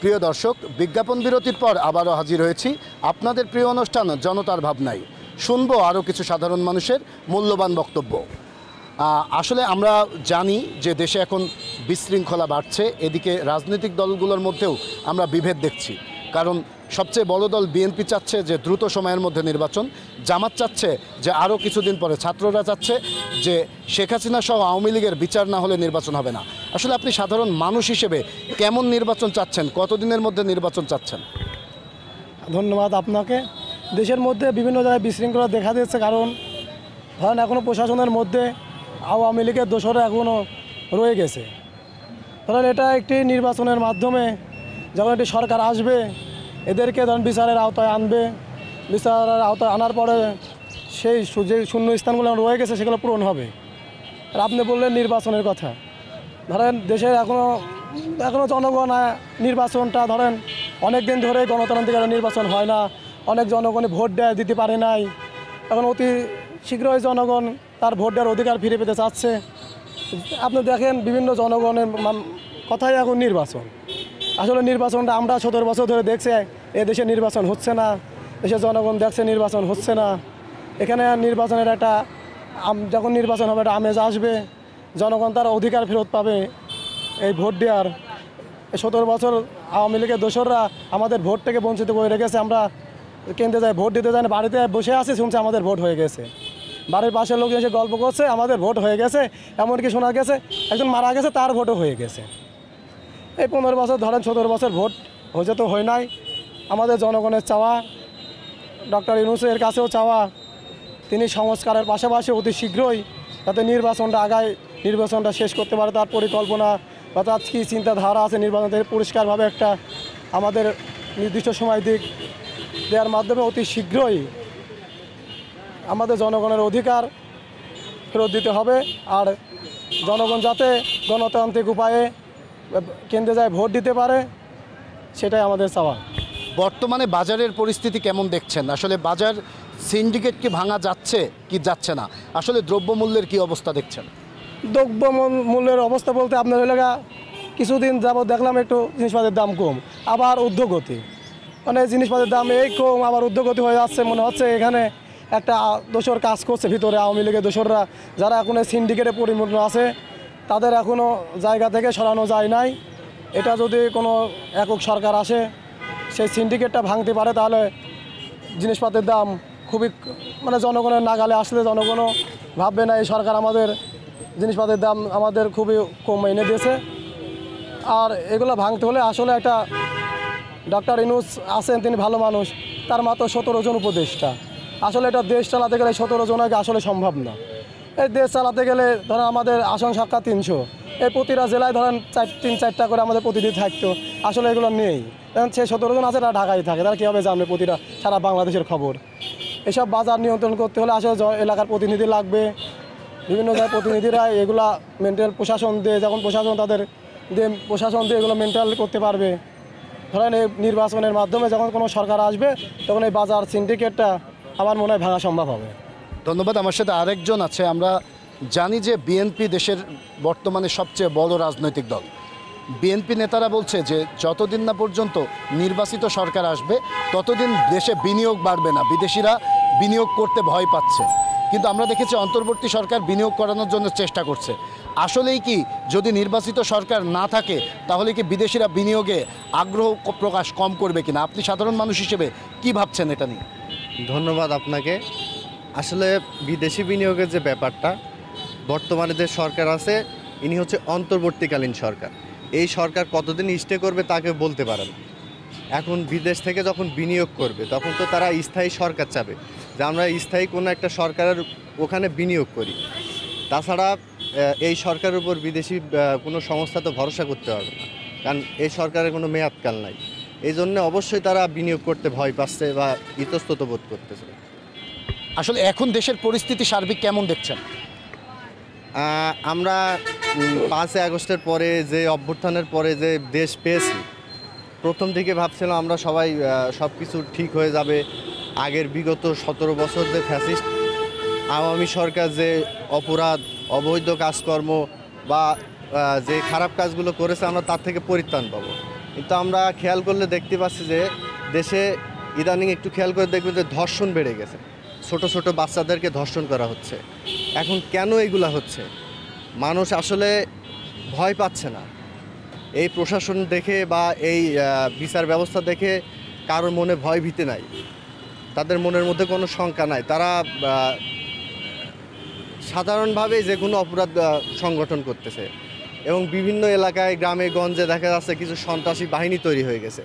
প্রিয় দর্শক, বিজ্ঞাপন বিরতির পর আবারও হাজির হয়েছি আপনাদের প্রিয় অনুষ্ঠান জনতার ভাবনায়। শুনবো আরও কিছু সাধারণ মানুষের মূল্যবান বক্তব্য। আসলে আমরা জানি যে দেশে এখন বিশৃঙ্খলা বাড়ছে, এদিকে রাজনৈতিক দলগুলোর মধ্যেও আমরা বিভেদ দেখছি। কারণ সবচেয়ে বড় দল বিএনপি চাচ্ছে যে দ্রুত সময়ের মধ্যে নির্বাচন, জামাত চাচ্ছে যে আরও কিছুদিন পরে, ছাত্ররা চাচ্ছে যে শেখ হাসিনা সহ আওয়ামী লীগের বিচার না হলে নির্বাচন হবে না। আসলে আপনি সাধারণ মানুষ হিসেবে কেমন নির্বাচন চাচ্ছেন, কতদিনের মধ্যে নির্বাচন চাচ্ছেন? ধন্যবাদ আপনাকে। দেশের মধ্যে বিভিন্ন জায়গায় বিশৃঙ্খলা দেখা দিচ্ছে, কারণ ধরেন এখনও প্রশাসনের মধ্যে আওয়ামী লীগের দোসররা এখনও রয়ে গেছে। ধরেন এটা একটি নির্বাচনের মাধ্যমে যখন একটি সরকার আসবে, এদেরকে ধরেন বিচারের আওতায় আনবে। বিচারের আওতায় আনার পরে সেই যে শূন্য স্থানগুলো রয়ে গেছে সেগুলো পূরণ হবে। আর আপনি বললেন নির্বাচনের কথা, ধরেন দেশের এখনও জনগণ নির্বাচনটা ধরেন অনেক দিন ধরে গণতান্ত্রিক নির্বাচন হয় না, অনেক জনগণই ভোট দিতে পারে নাই। এখন অতি শীঘ্রই জনগণ তার ভোট দেওয়ার অধিকার ফিরে পেতে চাচ্ছে। আপনি দেখেন বিভিন্ন জনগণের কথাই এখন নির্বাচন। আসলে নির্বাচনটা আমরা 17 বছর ধরে দেখছি দেশে নির্বাচন হচ্ছে না, দেশের জনগণ দেখছে নির্বাচন হচ্ছে না। এখানে নির্বাচনের একটা যখন নির্বাচন হবে একটা আমেজ আসবে, জনগণ তার অধিকার ফেরত পাবে এই ভোট দেওয়ার। 17 বছর আওয়ামী লীগের দোসররা আমাদের ভোট থেকে বঞ্চিত করে রেখেছে। আমরা কেন্দ্রে যাই ভোট দিতে যাই, বাড়িতে বসে আছি, শুনছে আমাদের ভোট হয়ে গেছে। বাড়ির পাশের লোক এসে গল্প করছে আমাদের ভোট হয়ে গেছে, এমনকি শোনা গেছে একজন মারা গেছে, তার ভোটও হয়ে গেছে। এই 15 বছর ধরেন 17 বছর ভোট হয়েছে তো হয় নাই। আমাদের জনগণের চাওয়া, ডক্টর ইউনূসের কাছেও চাওয়া, তিনি সংস্কারের পাশাপাশি অতি শীঘ্রই যাতে নির্বাচনটা আগায়, নির্বাচনটা শেষ করতে পারে তার পরিকল্পনা বা তার কী চিন্তাধারা আছে নির্বাচন থেকে পরিষ্কারভাবে একটা আমাদের নির্দিষ্ট সময় দিক দেওয়ার মাধ্যমে অতি শীঘ্রই আমাদের জনগণের অধিকার ফেরত দিতে হবে। আর জনগণ যাতে গণতান্ত্রিক উপায়ে কেন্দ্রে যায় ভোট দিতে পারে, সেটাই আমাদের চাওয়া। বর্তমানে বাজারের পরিস্থিতি কেমন দেখছেন? আসলে বাজার সিন্ডিকেট কি ভাঙা যাচ্ছে কি যাচ্ছে না? আসলে দ্রব্যমূল্যের কি অবস্থা দেখছেন? দ্রব্যমূল্যের অবস্থা বলতে আপনার এলাকা কিছুদিন যাবত দেখলাম একটু জিনিসপাতির দাম কম, আবার ঊর্ধ্বগতি, মানে জিনিসপাতির দাম এই কম আবার ঊর্ধ্বগতি হয়ে যাচ্ছে। মনে হচ্ছে এখানে একটা দোসর কাজ করছে ভিতরে, আওয়ামী লীগের দোসররা যারা এখন সিন্ডিকেটে পরিপূর্ণ আছে, তাদের এখনও জায়গা থেকে সরানো যায় নাই। এটা যদি কোনো একক সরকার আসে, সেই সিন্ডিকেটটা ভাঙতে পারে, তাহলে জিনিসপাতির দাম খুবই মানে জনগণের নাগালে আসলে জনগণও ভাববে না এই সরকার আমাদের জিনিসপাতির দাম আমাদের খুবই কম এনে দিয়েছে। আর এগুলো ভাঙতে হলে আসলে একটা ডক্টর ইউনূস আছেন, তিনি ভালো মানুষ, তার মাত্র 17 জন উপদেষ্টা। আসলে এটা দেশ চালাতে গেলে 17 জন আগে আসলে সম্ভব না। এই দেশ চালাতে গেলে ধরেন আমাদের আসন সংখ্যা 300, এই প্রতিটা জেলায় ধরেন 3-4টা করে আমাদের প্রতিনিধি থাকতো, আসলে এগুলো নেই। কারণ সে 17 জন আছে, তারা ঢাকায় থাকে, তারা কীভাবে জানবে প্রতিটা সারা বাংলাদেশের খবর? এসব বাজার নিয়ন্ত্রণ করতে হলে আসলে এলাকার প্রতিনিধি লাগবে, বিভিন্ন জায়গায় প্রতিনিধিরা এগুলা মেন্টাল প্রশাসন দিয়ে, যখন প্রশাসন তাদের দিয়ে প্রশাসন দিয়ে এগুলো মেন্টাল করতে পারবে। ধরেন এই নির্বাচনের মাধ্যমে যখন কোনো সরকার আসবে, তখন এই বাজার সিন্ডিকেটটা আমার মনে হয় ভাঙা সম্ভব হবে। ধন্যবাদ। আমার সাথে আরেকজন আছে। আমরা জানি যে বিএনপি দেশের বর্তমানে সবচেয়ে বড় রাজনৈতিক দল। বিএনপি নেতারা বলছে যে যতদিন না পর্যন্ত নির্বাচিত সরকার আসবে ততদিন দেশে বিনিয়োগ বাড়বে না, বিদেশিরা বিনিয়োগ করতে ভয় পাচ্ছে। কিন্তু আমরা দেখেছি অন্তর্বর্তী সরকার বিনিয়োগ করানোর জন্য চেষ্টা করছে। আসলেই কি যদি নির্বাচিত সরকার না থাকে তাহলে কি বিদেশিরা বিনিয়োগে আগ্রহ প্রকাশ কম করবে কিনা? আপনি সাধারণ মানুষ হিসেবে কি ভাবছেন এটা নিয়ে? ধন্যবাদ আপনাকে। আসলে বিদেশি বিনিয়োগের যে ব্যাপারটা, বর্তমানে যে সরকার আছে ইনি হচ্ছে অন্তর্বর্তীকালীন সরকার। এই সরকার কতদিন স্টে করবে তাকে বলতে পারে না। এখন বিদেশ থেকে যখন বিনিয়োগ করবে তখন তো তারা স্থায়ী সরকার চাবে যে আমরা স্থায়ী কোনো একটা সরকারের ওখানে বিনিয়োগ করি। তাছাড়া এই সরকারের উপর বিদেশি কোনো সংস্থা তো ভরসা করতে পারবে না, কারণ এই সরকারের কোনো মেয়াদকাল নাই। এই জন্য অবশ্যই তারা বিনিয়োগ করতে ভয় পাচ্ছে বা ইতস্তত বোধ করতেছে। আসলে এখন দেশের পরিস্থিতি সার্বিক কেমন দেখছেন? আমরা 5 আগস্টের পরে যে অভ্যুত্থানের পরে যে দেশ পেয়েছি, প্রথম থেকে ভাবছিলাম আমরা সবাই সব কিছু ঠিক হয়ে যাবে। আগের বিগত 17 বছর যে ফ্যাসিস্ট আওয়ামী সরকার যে অপরাধ, অবৈধ কাজকর্ম বা যে খারাপ কাজগুলো করেছে আমরা তার থেকে পরিত্রাণ পাবো। কিন্তু আমরা খেয়াল করলে দেখতে পাচ্ছি যে দেশে ইদানিং একটু খেয়াল করে দেখবেন যে ধর্ষণ বেড়ে গেছে, ছোট ছোট বাচ্চাদেরকে ধর্ষণ করা হচ্ছে। এখন কেন এগুলা হচ্ছে? মানুষ আসলে ভয় পাচ্ছে না। এই প্রশাসন দেখে বা এই বিচার ব্যবস্থা দেখে কারোর মনে ভয় ভীতি নাই, তাদের মনের মধ্যে কোনো শঙ্কা নাই। তারা সাধারণভাবে যে কোনো অপরাধ সংগঠন করতেছে এবং বিভিন্ন এলাকায় গ্রামে গঞ্জে দেখা যাচ্ছে কিছু সন্ত্রাসী বাহিনী তৈরি হয়ে গেছে।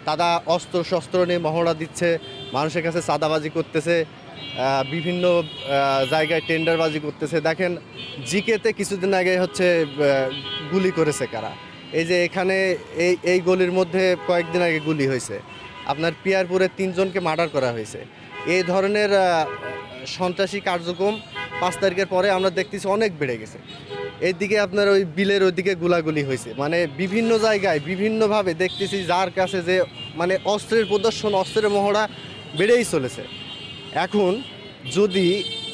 তারা অস্ত্র শস্ত্র নিয়ে মহড়া দিচ্ছে, মানুষের কাছে চাঁদাবাজি করতেছে, বিভিন্ন জায়গায় টেন্ডারবাজি করতেছে। দেখেন জিকেতে কিছুদিন আগে হচ্ছে গুলি করেছে কারা, এই যে এখানে এই গলির মধ্যে কয়েকদিন আগে গুলি হয়েছে। আপনার পিয়ারপুরে 3 জনকে মার্ডার করা হয়েছে। এই ধরনের সন্ত্রাসী কার্যক্রম 5 তারিখের পরে আমরা দেখতেছি অনেক বেড়ে গেছে। এইদিকে আপনার ওই বিলের ওইদিকে গুলাগুলি হয়েছে। মানে বিভিন্ন জায়গায় বিভিন্নভাবে দেখতেছি যার কাছে যে মানে অস্ত্রের প্রদর্শন, অস্ত্রের মহড়া বেড়েই চলেছে। এখন যদি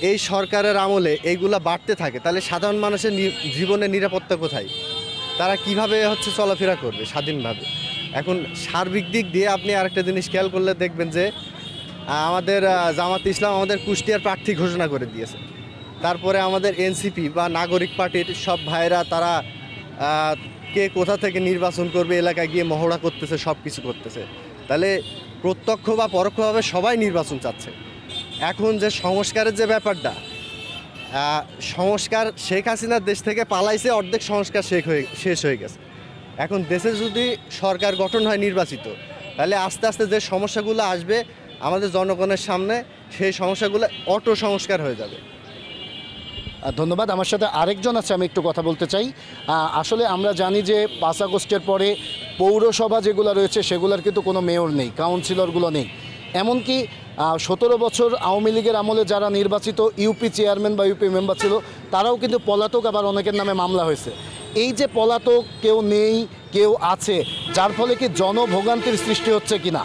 এই সরকারের আমলে এইগুলা বাড়তে থাকে তাহলে সাধারণ মানুষের জীবনের নিরাপত্তা কোথায়? তারা কিভাবে হচ্ছে চলাফেরা করবে স্বাধীনভাবে? এখন সার্বিক দিক দিয়ে আপনি আরেকটা জিনিস খেয়াল করলে দেখবেন যে আমাদের জামাত ইসলাম আমাদের কুষ্টিয়ার প্রার্থী ঘোষণা করে দিয়েছে। তারপরে আমাদের এনসিপি বা নাগরিক পার্টির সব ভাইরা তারা কে কোথা থেকে নির্বাচন করবে এলাকায় গিয়ে মহড়া করতেছে, সব কিছু করতেছে। তাহলে প্রত্যক্ষ বা পরোক্ষভাবে সবাই নির্বাচন চাচ্ছে। এখন যে সংস্কারের যে ব্যাপারটা, সংস্কার শেখ হাসিনার দেশ থেকে পালাইছে, অর্ধেক সংস্কার শেষ হয়ে গেছে। এখন দেশে যদি সরকার গঠন হয় নির্বাচিত, তাহলে আস্তে আস্তে যে সমস্যাগুলো আসবে আমাদের জনগণের সামনে, সেই সমস্যাগুলো অটো সংস্কার হয়ে যাবে। ধন্যবাদ। আমার সাথে আরেকজন আছে, আমি একটু কথা বলতে চাই। আসলে আমরা জানি যে 5 আগস্টের পরে পৌরসভা যেগুলো রয়েছে সেগুলোর কিন্তু কোনো মেয়র নেই, কাউন্সিলরগুলো নেই। এমনকি 17 বছর আওয়ামী লীগের আমলে যারা নির্বাচিত ইউপি চেয়ারম্যান বা ইউপি মেম্বার ছিল তারাও কিন্তু পলাতক, আবার অনেকের নামে মামলা হয়েছে। এই যে পলাতক কেউ নেই কেউ আছে, যার ফলে কি জনভোগান্তির সৃষ্টি হচ্ছে কিনা,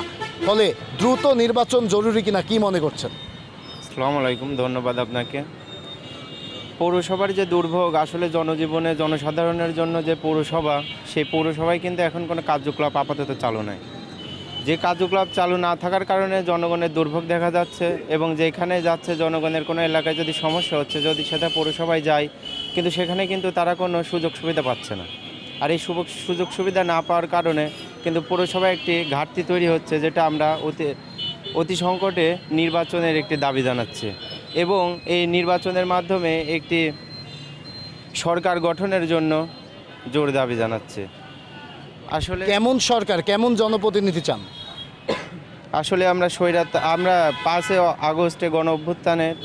ফলে দ্রুত নির্বাচন জরুরি কিনা, কি মনে করছেন? আসসালামু আলাইকুম, ধন্যবাদ আপনাকে। পৌরসভার যে দুর্ভোগ, আসলে জনজীবনে জনসাধারণের জন্য যে পৌরসভা, সেই পৌরসভায় কিন্তু এখন কোনো কার্যকলাপ আপাতত চালু নাই। যে কার্যকলাপ চালু না থাকার কারণে জনগণের দুর্ভোগ দেখা যাচ্ছে, এবং যেখানে যাচ্ছে জনগণের কোনো এলাকায় যদি সমস্যা হচ্ছে, যদি সেটা পৌরসভায় যায়, কিন্তু সেখানে কিন্তু তারা কোনো সুযোগ সুবিধা পাচ্ছে না। আর এই সুযোগ সুবিধা না পাওয়ার কারণে কিন্তু পৌরসভায় একটি ঘাটতি তৈরি হচ্ছে, যেটা আমরা অতি সংকটে নির্বাচনের একটি দাবি জানাচ্ছি, এবং এই নির্বাচনের মাধ্যমে একটি সরকার গঠনের জন্য জোর দাবি জানাচ্ছে। আসলে কেমন সরকার, কেমন জনপ্রতিনিধি চান? আসলে আমরা 5 আগস্টে গণ অভ্যুত্থানের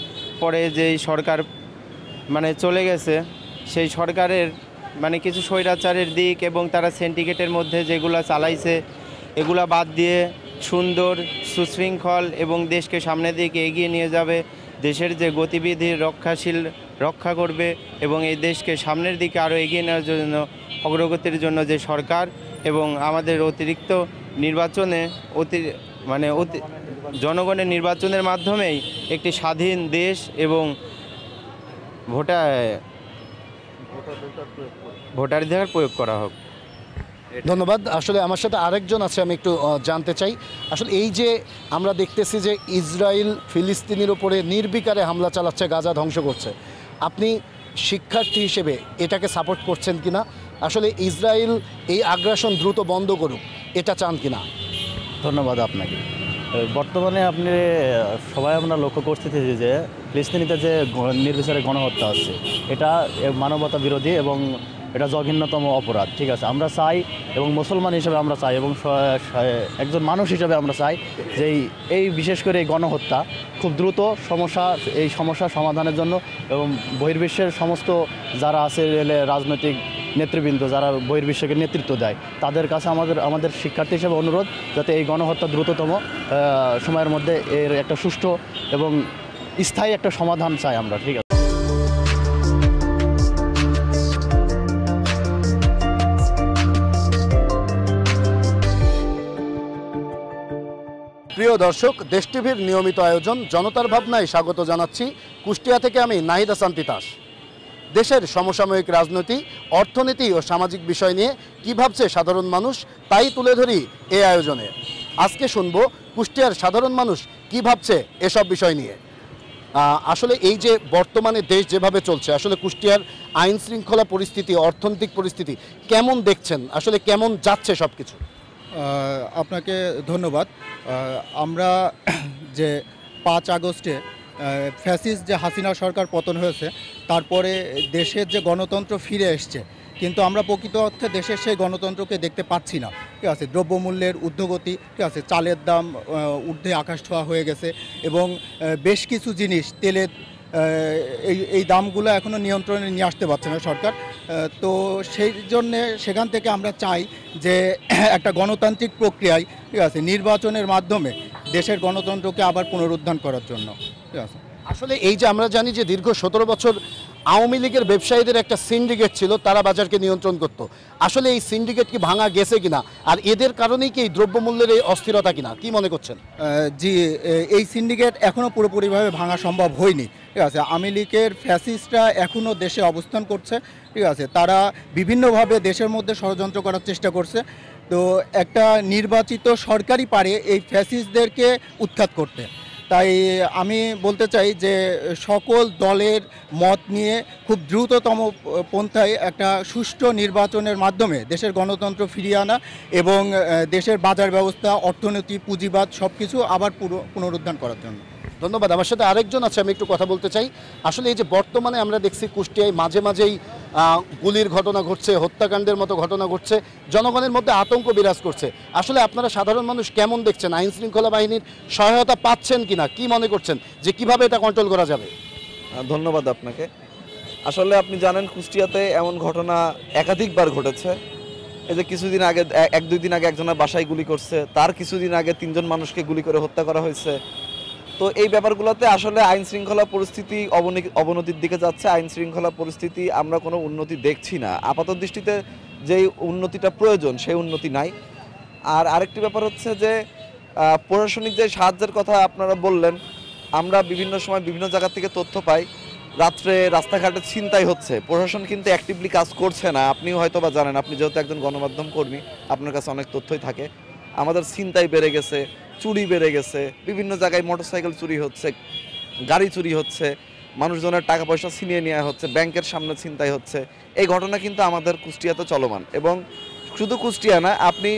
পরে যেই সরকার মানে চলে গেছে, সেই সরকারের মানে কিছু স্বৈরাচারের দিক এবং তারা সিন্ডিকেটের মধ্যে যেগুলো চালাইছে এগুলা বাদ দিয়ে সুন্দর, সুশৃঙ্খল এবং দেশকে সামনের দিকে এগিয়ে নিয়ে যাবে, দেশের যে গতিবিধি রক্ষা করবে এবং এই দেশকে সামনের দিকে আরও এগিয়ে নেওয়ার জন্য, অগ্রগতির জন্য যে সরকার, এবং আমাদের অতিরিক্ত নির্বাচনে জনগণের নির্বাচনের মাধ্যমেই একটি স্বাধীন দেশ এবং ভোটাধিকার প্রয়োগ করা হোক। ধন্যবাদ। আসলে আমার সাথে আরেকজন আছে, আমি একটু জানতে চাই, আসলে এই যে আমরা দেখতেছি যে ইসরায়েল ফিলিস্তিনের উপরে নির্বিকারে হামলা চালাচ্ছে, গাজা ধ্বংস করছে, আপনি শিক্ষার্থী হিসেবে এটাকে সাপোর্ট করছেন কিনা? আসলে ইসরায়েল এই আগ্রাসন দ্রুত বন্ধ করুক, এটা চান কিনা? ধন্যবাদ আপনাকে। বর্তমানে আপনি সবাই আমরা লক্ষ্য করতেছি যে ফিলিস্তিনিতে যে নির্বিচারে গণহত্যা আছে, এটা মানবতা বিরোধী এবং এটা জঘন্যতম অপরাধ। ঠিক আছে, আমরা চাই, এবং মুসলমান হিসেবে আমরা চাই, এবং একজন মানুষ হিসেবে আমরা চাই যে এই বিশেষ করে এই গণহত্যা খুব দ্রুত এই সমস্যার সমাধানের জন্য, এবং বহির্বিশ্বের সমস্ত যারা আছে রাজনৈতিক নেতৃবৃন্দ, যারা বহির্বিশ্বকে নেতৃত্ব দেয়, তাদের কাছে আমাদের শিক্ষার্থী হিসেবে অনুরোধ, যাতে এই গণহত্যা দ্রুততম সময়ের মধ্যে এর একটা সুষ্ঠু এবং স্থায়ী একটা সমাধান চাই আমরা। ঠিক আছে। প্রিয় দর্শক, দেশ টিভির নিয়মিত আয়োজন জনতার ভাবনায় স্বাগত জানাচ্ছি। কুষ্টিয়া থেকে আমি নাহিদ হাসান তিতাস। দেশের সমসাময়িক রাজনীতি, অর্থনীতি ও সামাজিক বিষয় নিয়ে কী ভাবছে সাধারণ মানুষ, তাই তুলে ধরি এই আয়োজনে। আজকে শুনবো কুষ্টিয়ার সাধারণ মানুষ কী ভাবছে এসব বিষয় নিয়ে। আসলে এই যে বর্তমানে দেশ যেভাবে চলছে, আসলে কুষ্টিয়ার আইন শৃঙ্খলা পরিস্থিতি, অর্থনৈতিক পরিস্থিতি কেমন দেখছেন, আসলে কেমন যাচ্ছে সব কিছু? আপনাকে ধন্যবাদ। আমরা যে 5 আগস্টে ফ্যাসিস্ট যে হাসিনা সরকার পতন হয়েছে, তারপরে দেশের যে গণতন্ত্র ফিরে এসছে, কিন্তু আমরা প্রকৃত অর্থে দেশের সেই গণতন্ত্রকে দেখতে পাচ্ছি না। ঠিক আছে, দ্রব্যমূল্যের ঊর্ধ্বগতি, ঠিক আছে, চালের দাম ঊর্ধ্বে আকাশ ছোঁয়া হয়ে গেছে এবং বেশ কিছু জিনিস, তেলের এই দামগুলো এখনও নিয়ন্ত্রণে নিয়ে আসতে পারছে না সরকার। তো সেই জন্যে সেখান থেকে আমরা চাই যে একটা গণতান্ত্রিক প্রক্রিয়ায়, ঠিক আছে, নির্বাচনের মাধ্যমে দেশের গণতন্ত্রকে আবার পুনরুদ্ধার করার জন্য। ঠিক আছে, আসলে এই যে আমরা জানি যে দীর্ঘ 17 বছর আওয়ামী লীগের ব্যবসায়ীদের একটা সিন্ডিকেট ছিল, তারা বাজারকে নিয়ন্ত্রণ করত। আসলে এই সিন্ডিকেট কি ভাঙা গেছে কিনা, আর এদের কারণেই কি এই দ্রব্যমূল্যের এই অস্থিরতা কিনা, কি মনে করছেন? জি, এই সিন্ডিকেট এখনও পুরোপুরিভাবে ভাঙা সম্ভব হয়নি। ঠিক আছে, আওয়ামী লীগের ফ্যাসিস্টরা এখনও দেশে অবস্থান করছে। ঠিক আছে, তারা বিভিন্নভাবে দেশের মধ্যে ষড়যন্ত্র করার চেষ্টা করছে। তো একটা নির্বাচিত সরকারই পারে এই ফ্যাসিস্টদেরকে উৎখাত করতে। তাই আমি বলতে চাই যে সকল দলের মত নিয়ে খুব দ্রুততম পন্থায় একটা সুষ্ঠু নির্বাচনের মাধ্যমে দেশের গণতন্ত্র ফিরিয়ে আনা এবং দেশের বাজার ব্যবস্থা, অর্থনীতি, পুঁজিবাদ সব কিছু আবার পুনরুদ্ধার করার জন্য। ধন্যবাদ। আমার সাথে আরেকজন আছে, আমি একটু কথা বলতে চাই। আসলে এই যে বর্তমানে আমরা দেখছি কুষ্টিয়ায় মাঝে মাঝেই গুলির ঘটনা ঘটছে, হত্যাকাণ্ডের মতো ঘটনা ঘটছে, জনগণের মধ্যে আতঙ্ক বিরাজ করছে। আসলে আপনারা সাধারণ মানুষ কেমন দেখছেন? আইন শৃঙ্খলা বাহিনীর সহায়তা পাচ্ছেন কিনা, কি মনে করছেন যে কিভাবে এটা কন্ট্রোল করা যাবে? ধন্যবাদ আপনাকে। আসলে আপনি জানেন কুষ্টিয়াতে এমন ঘটনা একাধিকবার ঘটেছে। এই যে কিছুদিন আগে, 1-2 দিন আগে একজনের বাসায় গুলি করছে, তার কিছুদিন আগে 3 জন মানুষকে গুলি করে হত্যা করা হয়েছে। তো এই ব্যাপারগুলোতে আসলে আইন শৃঙ্খলা পরিস্থিতি অবনতির দিকে যাচ্ছে। আইন শৃঙ্খলা পরিস্থিতি আমরা কোনো উন্নতি দেখছি না। আপাত দৃষ্টিতে যেই উন্নতিটা প্রয়োজন সেই উন্নতি নাই। আর আরেকটি ব্যাপার হচ্ছে যে প্রশাসনিক যে সাহায্যের কথা আপনারা বললেন, আমরা বিভিন্ন সময় বিভিন্ন জায়গা থেকে তথ্য পাই রাত্রে রাস্তাঘাটে ছিনতাই হচ্ছে। প্রশাসন কিন্তু অ্যাক্টিভলি কাজ করছে না। আপনিও হয়তো বা জানেন, আপনি যেহেতু একজন গণমাধ্যম কর্মী, আপনার কাছে অনেক তথ্যই থাকে। আমাদের ছিনতাই বেড়ে গেছে, চুরি বেড়ে গেছে, বিভিন্ন জায়গায় মোটরসাইকেল চুরি হচ্ছে, গাড়ি চুরি হচ্ছে, মানুষজনের টাকা পয়সা ছিনিয়ে নেওয়া হচ্ছে, ব্যাংকের সামনে ছিনতাই হচ্ছে। এই ঘটনা কিন্তু আমাদের কুষ্টিয়াতে চলমান। এবং শুধু কুষ্টিয়া না, আপনি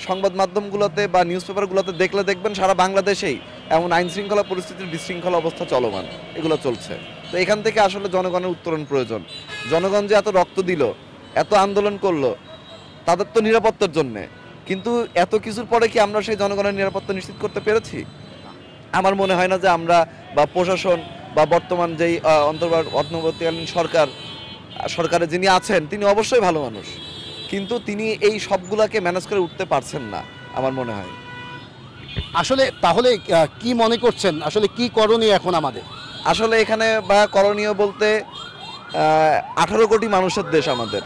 সংবাদ মাধ্যমগুলোতে বা নিউজ পেপারগুলোতে দেখলে দেখবেন সারা বাংলাদেশেই এমন আইন শৃঙ্খলা পরিস্থিতির বিশৃঙ্খল অবস্থা চলমান, এগুলো চলছে। তো এখান থেকে আসলে জনগণের উত্তরণ প্রয়োজন। জনগণ যে এত রক্ত দিল, এত আন্দোলন করলো, তাদের তো নিরাপত্তার জন্যে, কিন্তু এত কিছুর পরে কি আমরা সেই জনগণের নিরাপত্তা নিশ্চিত করতে পেরেছি? আমার মনে হয় না যে আমরা বা প্রশাসন বা বর্তমান যেই অন্তর্বর্তীকালীন সরকারে যিনি আছেন তিনি অবশ্যই ভালো মানুষ, কিন্তু তিনি এই সবগুলাকে ম্যানেজ করে উঠতে পারছেন না আমার মনে হয়। আসলে তাহলে কি মনে করছেন, আসলে কি করণীয় এখন আমাদের? আসলে এখানে বা করণীয় বলতে 18 কোটি মানুষের দেশ আমাদের।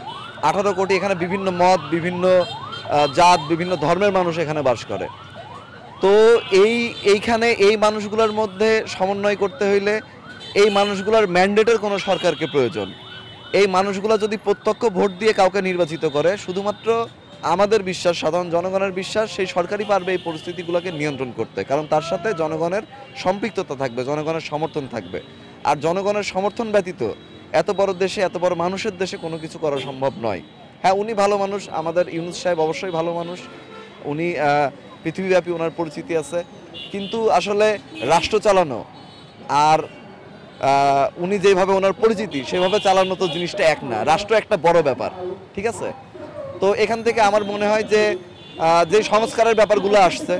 18 কোটি, এখানে বিভিন্ন মত, বিভিন্ন জাত, বিভিন্ন ধর্মের মানুষ এখানে বাস করে। তো এইখানে এই মানুষগুলোর মধ্যে সমন্বয় করতে হইলে এই মানুষগুলোর ম্যান্ডেটের কোনো সরকারকে প্রয়োজন। এই মানুষগুলো যদি প্রত্যক্ষ ভোট দিয়ে কাউকে নির্বাচিত করে, শুধুমাত্র আমাদের বিশ্বাস, সাধারণ জনগণের বিশ্বাস, সেই সরকারই পারবে এই পরিস্থিতিগুলোকে নিয়ন্ত্রণ করতে। কারণ তার সাথে জনগণের সম্পৃক্ততা থাকবে, জনগণের সমর্থন থাকবে। আর জনগণের সমর্থন ব্যতীত এত বড় দেশে, এত বড় মানুষের দেশে কোনো কিছু করা সম্ভব নয়। হ্যাঁ, উনি ভালো মানুষ, আমাদের ইউনূস সাহেব অবশ্যই ভালো মানুষ, উনি পৃথিবীব্যাপী ওনার পরিচিতি আছে, কিন্তু আসলে রাষ্ট্র চালানো আর উনি যেভাবে ওনার পরিচিতি সেভাবে চালানো তো জিনিসটা এক না। রাষ্ট্র একটা বড় ব্যাপার, ঠিক আছে? তো এখান থেকে আমার মনে হয় যে যে সংস্কারের ব্যাপারগুলো আসছে,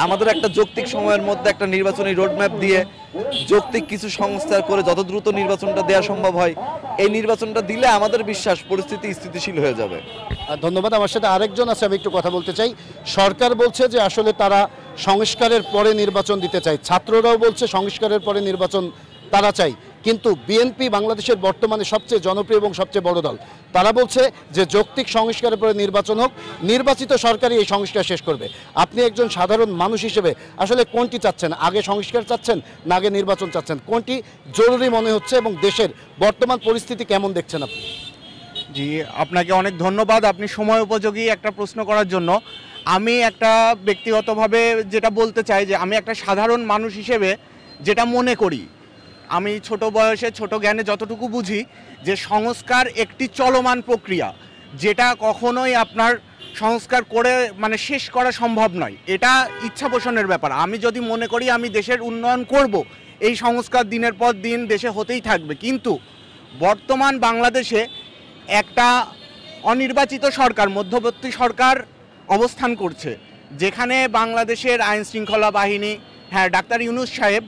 আমাদের একটা যৌক্তিক সময়ের মধ্যে একটা নির্বাচনী রোডম্যাপ দিয়ে যৌক্তিক কিছু সংস্কার করে যত দ্রুত নির্বাচনটা দেওয়া সম্ভব হয়, এই নির্বাচনটা দিলে আমাদের বিশ্বাস পরিস্থিতি স্থিতিশীল হয়ে যাবে। ধন্যবাদ। আমার সাথে আরেকজন আছে, আমি একটু কথা বলতে চাই। সরকার বলছে যে আসলে তারা সংস্কারের পরে নির্বাচন দিতে চায়, ছাত্ররাও বলছে সংস্কারের পরে নির্বাচন তারা চাই। কিন্তু বিএনপি বাংলাদেশের বর্তমানে সবচেয়ে জনপ্রিয় এবং সবচেয়ে বড় দল। তারা বলছে যে যৌক্তিক সংস্কারের পরে নির্বাচন হোক, নির্বাচিত সরকারই এই সংস্কার শেষ করবে। আপনি একজন সাধারণ মানুষ হিসেবে আসলে কোনটি চাচ্ছেন? আগে সংস্কার চাচ্ছেন না আগে নির্বাচন চাচ্ছেন? কোনটি জরুরি মনে হচ্ছে এবং দেশের বর্তমান পরিস্থিতি কেমন দেখছেন আপনি? জি, আপনাকে অনেক ধন্যবাদ আপনি সময় উপযোগী একটা প্রশ্ন করার জন্য। আমি একটা ব্যক্তিগতভাবে যেটা বলতে চাই যে আমি একটা সাধারণ মানুষ হিসেবে যেটা মনে করি, আমি ছোট বয়সে ছোট জ্ঞানে যতটুকু বুঝি যে সংস্কার একটি চলমান প্রক্রিয়া, যেটা কখনোই আপনার সংস্কার করে মানে শেষ করা সম্ভব নয়। এটা ইচ্ছা পোষণের ব্যাপার। আমি যদি মনে করি আমি দেশের উন্নয়ন করব, এই সংস্কার দিনের পর দিন দেশে হতেই থাকবে। কিন্তু বর্তমান বাংলাদেশে একটা অনির্বাচিত সরকার, মধ্যবর্তী সরকার অবস্থান করছে, যেখানে বাংলাদেশের আইন শৃঙ্খলা বাহিনী, হ্যাঁ ডাক্তার ইউনূস সাহেব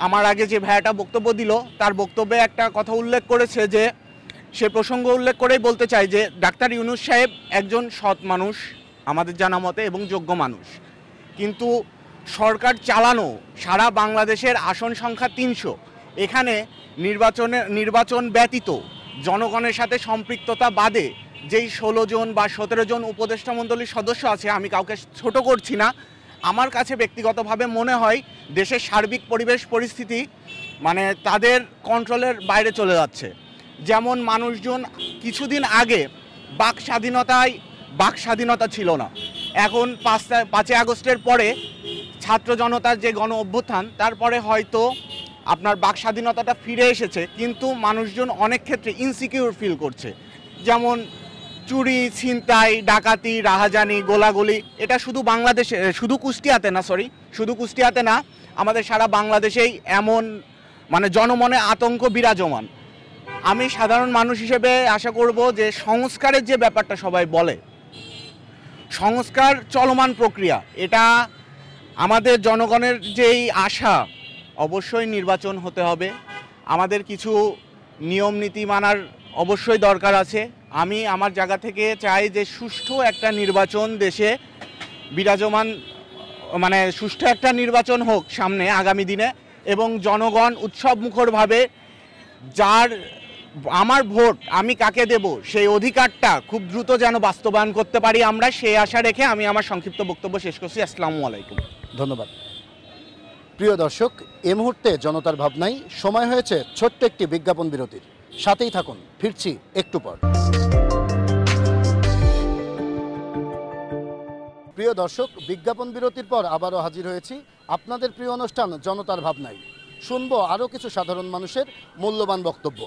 আমার আগে যে ভাইয়াটা বক্তব্য দিল তার বক্তব্যে একটা কথা উল্লেখ করেছে, যে সে প্রসঙ্গ উল্লেখ করেই বলতে চাই যে ডাক্তার ইউনূস সাহেব একজন সৎ মানুষ আমাদের জানা মতে এবং যোগ্য মানুষ, কিন্তু সরকার চালানো সারা বাংলাদেশের আসন সংখ্যা 300, এখানে নির্বাচন ব্যতীত জনগণের সাথে সম্পৃক্ততা বাদে যেই 16 জন বা 17 জন উপদেষ্টা মণ্ডলীর সদস্য আছে, আমি কাউকে ছোট করছি না, আমার কাছে ব্যক্তিগতভাবে মনে হয় দেশের সার্বিক পরিবেশ পরিস্থিতি মানে তাদের কন্ট্রোলের বাইরে চলে যাচ্ছে। যেমন মানুষজন কিছুদিন আগে বাক স্বাধীনতা ছিল না, এখন 5 আগস্টের পরে ছাত্র জনতার যে গণ অভ্যুত্থান, তারপরে হয়তো আপনার বাক স্বাধীনতাটা ফিরে এসেছে, কিন্তু মানুষজন অনেক ক্ষেত্রে ইনসিকিউর ফিল করছে। যেমন চুরি, ছিনতাই, ডাকাতি, রাহাজানি, গোলাগুলি, এটা শুধু বাংলাদেশে, শুধু কুষ্টিয়াতে না, আমাদের সারা বাংলাদেশেই এমন মানে জনমনে আতঙ্ক বিরাজমান। আমি সাধারণ মানুষ হিসেবে আশা করব যে সংস্কারের যে ব্যাপারটা সবাই বলে, সংস্কার চলমান প্রক্রিয়া, এটা আমাদের জনগণের যেই আশা, অবশ্যই নির্বাচন হতে হবে, আমাদের কিছু নিয়ম নীতি মানার অবশ্যই দরকার আছে। আমি আমার জায়গা থেকে চাই যে সুষ্ঠু একটা নির্বাচন দেশে বিরাজমান, মানে সুষ্ঠু একটা নির্বাচন হোক সামনে আগামী দিনে, এবং জনগণ উৎসবমুখরভাবে যার আমার ভোট আমি কাকে দেব সেই অধিকারটা খুব দ্রুত যেন বাস্তবায়ন করতে পারি আমরা, সেই আশা রেখে আমি আমার সংক্ষিপ্ত বক্তব্য শেষ করছি। আসসালামু আলাইকুম। ধন্যবাদ। প্রিয় দর্শক, এই মুহূর্তে জনতার ভাবনায় সময় হয়েছে ছোট্ট একটি বিজ্ঞাপন বিরতির। সাথেই থাকুন, ফিরছি একটু পর। প্রিয় দর্শক, বিজ্ঞাপন বিরতির পর আবারও হাজির হয়েছি আপনাদের প্রিয় অনুষ্ঠান জনতার ভাবনায়। শুনবো আরও কিছু সাধারণ মানুষের মূল্যবান বক্তব্য।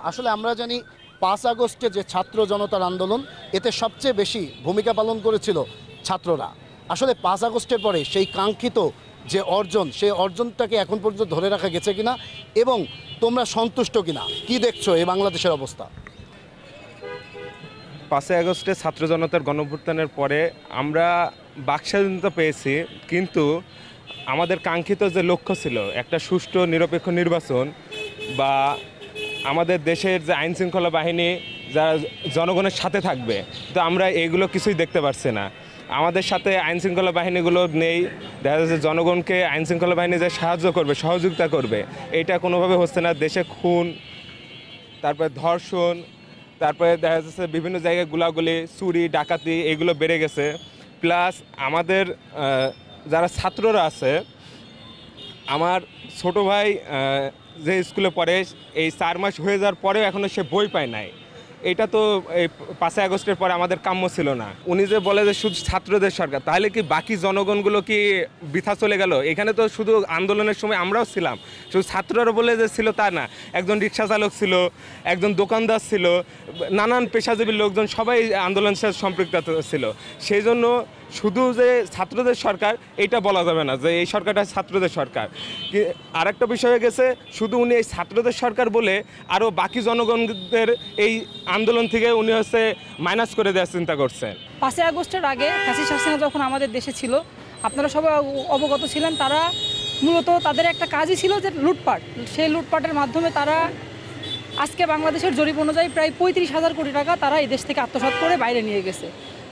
আসলে আমরা জানি 5 আগস্টে যে ছাত্র জনতার আন্দোলন, এতে সবচেয়ে বেশি ভূমিকা পালন করেছিল ছাত্ররা। আসলে 5 আগস্টের পরে সেই কাঙ্ক্ষিত যে অর্জন, সেই অর্জনটাকে এখন পর্যন্ত ধরে রাখা গেছে কিনা এবং তোমরা সন্তুষ্ট কিনা, কি দেখছো এই বাংলাদেশের অবস্থা? 5 আগস্টে ছাত্র জনতার গণঅভ্যুত্থানের পরে আমরা বাকস্বাধীনতা পেয়েছি, কিন্তু আমাদের কাঙ্ক্ষিত যে লক্ষ্য ছিল একটা সুষ্ঠু নিরপেক্ষ নির্বাচন বা আমাদের দেশের যে আইন শৃঙ্খলা বাহিনী যারা জনগণের সাথে থাকবে, তো আমরা এগুলো কিছুই দেখতে পাচ্ছি না। আমাদের সাথে আইন শৃঙ্খলা বাহিনীগুলো নেই, দেখা যাচ্ছে জনগণকে আইন শৃঙ্খলা বাহিনী যে সাহায্য করবে, সহযোগিতা করবে, এটা কোনোভাবে হচ্ছে না। দেশে খুন, তারপরে ধর্ষণ, তারপরে দেখা যাচ্ছে বিভিন্ন জায়গায় গুলাগুলি, চুরি, ডাকাতি এগুলো বেড়ে গেছে। প্লাস আমাদের যারা ছাত্ররা আছে, আমার ছোট ভাই যে স্কুলে পড়ে, এই 4 মাস হয়ে যাওয়ার পরেও এখনও সে বই পায় নাই। এটা তো এই 5 আগস্টের পরে আমাদের কাম্য ছিল না। উনি যে বলে যে শুধু ছাত্রদের সরকার, তাহলে কি বাকি জনগণগুলো কি বৃথা চলে গেল? এখানে তো শুধু আন্দোলনের সময় আমরাও ছিলাম, শুধু ছাত্ররা বলে যে ছিল তা না, একজন রিক্সা চালক ছিল, একজন দোকানদার ছিল, নানান পেশাজীবী লোকজন সবাই আন্দোলনের সাথে সম্পৃক্ত ছিল। সেই জন্য শুধু যে ছাত্রদের সরকার এটা বলা যাবে না যে এই সরকারটা ছাত্রদের সরকার। আরেকটা বিষয় হয়ে গেছে, শুধু উনি এই ছাত্রদের সরকার বলে আরও বাকি জনগণদের এই আন্দোলন থেকে উনি হচ্ছে মাইনাস করে দেওয়ার চিন্তা করছেন। 5 আগস্টের আগে ফ্যাসিস্ট হাসিনা যখন আমাদের দেশে ছিল, আপনারা সবাই অবগত ছিলেন, তারা মূলত তাদের একটা কাজই ছিল যে লুটপাট। সেই লুটপাটের মাধ্যমে তারা আজকে বাংলাদেশের জরিপ অনুযায়ী প্রায় 35,000 কোটি টাকা তারা এই দেশ থেকে আত্মসাৎ করে বাইরে নিয়ে গেছে,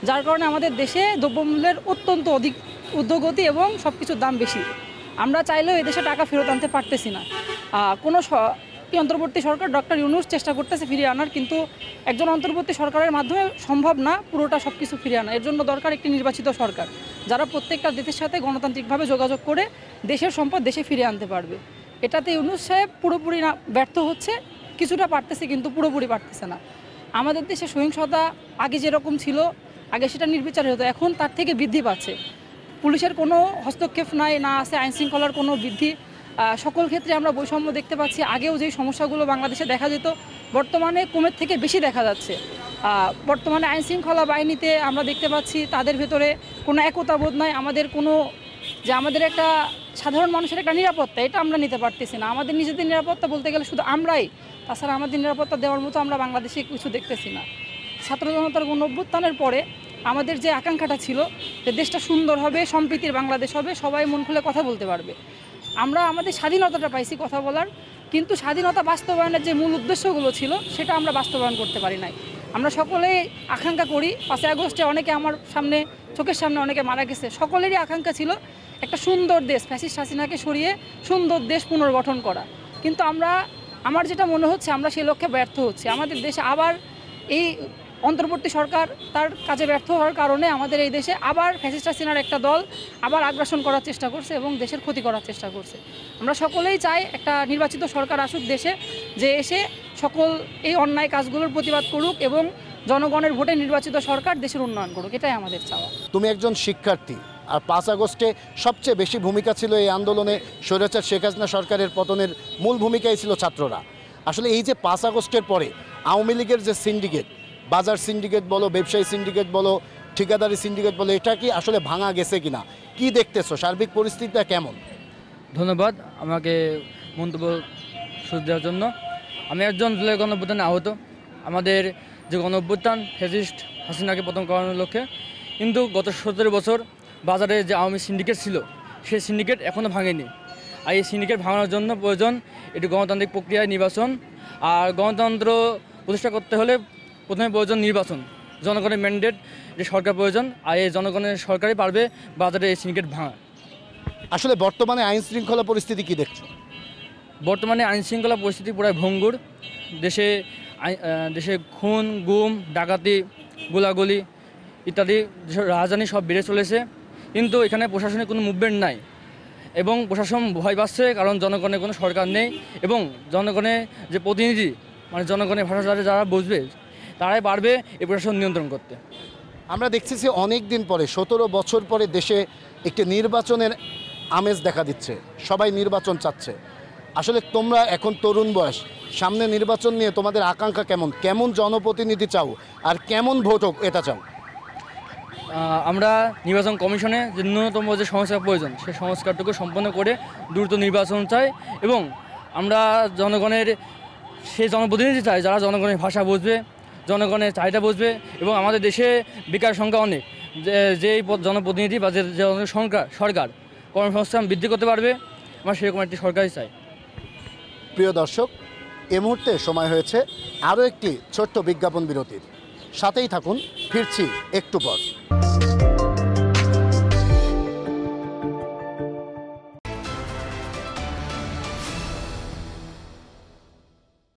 যার কারণে আমাদের দেশে দ্রব্যমূল্যের অত্যন্ত অধিক ঊর্ধ্বগতি এবং সব কিছুর দাম বেশি। আমরা চাইলেও এই দেশে টাকা ফেরত আনতে পারতেছি না। কোনো একটি অন্তর্বর্তী সরকার ডক্টর ইউনূস চেষ্টা করতেছে ফিরিয়ে আনার, কিন্তু একজন অন্তর্বর্তী সরকারের মাধ্যমে সম্ভব না পুরোটা সব কিছু ফিরিয়ে আনা। এর জন্য দরকার একটি নির্বাচিত সরকার, যারা প্রত্যেকটা দেশের সাথে গণতান্ত্রিকভাবে যোগাযোগ করে দেশের সম্পদ দেশে ফিরিয়ে আনতে পারবে। এটাতে ইউনূস সাহেব পুরোপুরি না ব্যর্থ হচ্ছে, কিছুটা পারতেছে কিন্তু পুরোপুরি পারতেছে না। আমাদের দেশে সহিংসতা আগে যেরকম ছিল, আগে সেটা নির্বিচারে হতো, এখন তার থেকে বৃদ্ধি পাচ্ছে। পুলিশের কোনো হস্তক্ষেপ নাই, না আছে আইনশৃঙ্খলার কোনো বৃদ্ধি। সকল ক্ষেত্রে আমরা বৈষম্য দেখতে পাচ্ছি। আগেও যেই সমস্যাগুলো বাংলাদেশে দেখা যেত, বর্তমানে কমের থেকে বেশি দেখা যাচ্ছে। বর্তমানে আইনশৃঙ্খলা বাহিনীতে আমরা দেখতে পাচ্ছি তাদের ভেতরে কোনো একতাবোধ নাই। আমাদের একটা সাধারণ মানুষের একটা নিরাপত্তা, এটা আমরা নিতে পারতেছি না। আমাদের নিজেদের নিরাপত্তা বলতে গেলে শুধু আমরাই, তাছাড়া আমাদের নিরাপত্তা দেওয়ার মতো আমরা বাংলাদেশে কিছু দেখতেছি না। ছাত্র জনতার গণ অভ্যুত্থানের পরে আমাদের যে আকাঙ্ক্ষাটা ছিল যে দেশটা সুন্দর হবে, সম্প্রীতির বাংলাদেশ হবে, সবাই মন খুলে কথা বলতে পারবে, আমরা আমাদের স্বাধীনতাটা পাইছি কথা বলার, কিন্তু স্বাধীনতা বাস্তবায়নের যে মূল উদ্দেশ্যগুলো ছিল সেটা আমরা বাস্তবায়ন করতে পারি নাই। আমরা সকলেই আকাঙ্ক্ষা করি, 5ই আগস্টে অনেকে আমার সামনে চোখের সামনে অনেকে মারা গেছে, সকলেরই আকাঙ্ক্ষা ছিল একটা সুন্দর দেশ, ফ্যাসিস্ট হাসিনাকে সরিয়ে সুন্দর দেশ পুনর্গঠন করা। কিন্তু আমার যেটা মনে হচ্ছে আমরা সেই লক্ষ্যে ব্যর্থ হচ্ছি। আমাদের দেশে আবার এই অন্তর্বর্তী সরকার তার কাজে ব্যর্থ হওয়ার কারণে আমাদের এই দেশে আবার ফ্যাসিস্ট হাসিনার একটা দল আবার আগ্রাসন করার চেষ্টা করছে এবং দেশের ক্ষতি করার চেষ্টা করছে। আমরা সকলেই চাই একটা নির্বাচিত সরকার আসুক দেশে, যে এসে সকল এই অন্যায় কাজগুলোর প্রতিবাদ করুক এবং জনগণের ভোটে নির্বাচিত সরকার দেশের উন্নয়ন করুক, এটাই আমাদের চাওয়া। তুমি একজন শিক্ষার্থী, আর 5 আগস্টে সবচেয়ে বেশি ভূমিকা ছিল এই আন্দোলনে, স্বৈরাচার শেখ হাসিনা সরকারের পতনের মূল ভূমিকাই ছিল ছাত্ররা। আসলে এই যে 5 আগস্টের পরে আওয়ামী লীগের যে সিন্ডিকেট, বাজার সিন্ডিকেট বলো, ব্যবসায়ী সিন্ডিকেট বলো, ঠিকাদারি সিন্ডিকেট বলো, এটা কি আসলে ভাঙা গেছে কিনা, কি দেখতেছো, সার্বিক পরিস্থিতিটা কেমন? ধন্যবাদ আমাকে মন্তব্য সুযোগ দেওয়ার জন্য। আমি একজন জুলাই গণঅভ্যুত্থানে আহত। আমাদের যে গণঅভ্যুত্থান ফ্যাসিস্ট হাসিনাকে পতন করানোর লক্ষ্যে, কিন্তু গত 17 বছর বাজারে যে আওয়ামী সিন্ডিকেট ছিল সেই সিন্ডিকেট এখনও ভাঙেনি। আর এই সিন্ডিকেট ভাঙানোর জন্য প্রয়োজন একটি গণতান্ত্রিক প্রক্রিয়ায় নির্বাচন। আর গণতন্ত্র প্রতিষ্ঠা করতে হলে প্রথমে প্রয়োজন নির্বাচন, জনগণের ম্যান্ডেট যে সরকার প্রয়োজন, আর এই জনগণের সরকারই পারবে বাজারে এই সিন্ডিকেট ভাঙা। আসলে বর্তমানে আইন শৃঙ্খলা পরিস্থিতি কি দেখছো? বর্তমানে আইন শৃঙ্খলা পরিস্থিতি পুরাই ভঙ্গুর। দেশে খুন, গুম, ডাকাতি, গোলাগুলি ইত্যাদি রাজধানী সব বেড়ে চলেছে, কিন্তু এখানে প্রশাসনের কোনো মুভমেন্ট নাই এবং প্রশাসন ভয় পাচ্ছে, কারণ জনগণের কোনো সরকার নেই এবং জনগণের যে প্রতিনিধি, মানে জনগণের ভাষা যারা বুঝবে তারাই পারবে এই প্রশাসন নিয়ন্ত্রণ করতে। আমরা দেখছি যে অনেক দিন পরে, 17 বছর পরে দেশে একটি নির্বাচনের আমেজ দেখা দিচ্ছে, সবাই নির্বাচন চাচ্ছে। আসলে তোমরা এখন তরুণ বয়স, সামনে নির্বাচন নিয়ে তোমাদের আকাঙ্ক্ষা কেমন, কেমন জনপ্রতিনিধি চাও আর কেমন ভোট হোক এটা চাও? আমরা নির্বাচন কমিশনে যে ন্যূনতম যে সংস্কার প্রয়োজন সেই সংস্কারটুকু সম্পন্ন করে দ্রুত নির্বাচন চাই এবং আমরা জনগণের সেই জনপ্রতিনিধি চাই যারা জনগণের ভাষা বুঝবে, জনগণের চাহিদা বুঝবে এবং আমাদের দেশে বেকার সংখ্যা অনেক, যেই জনপ্রতিনিধি বা যে সরকার কর্মসংস্থান বৃদ্ধি করতে পারবে, আমরা সেরকম একটি সরকারই চাই। প্রিয় দর্শক, এ মুহূর্তে সময় হয়েছে আরও একটি ছোট্ট বিজ্ঞাপন বিরতির। সাথেই থাকুন, ফিরছি একটু পর।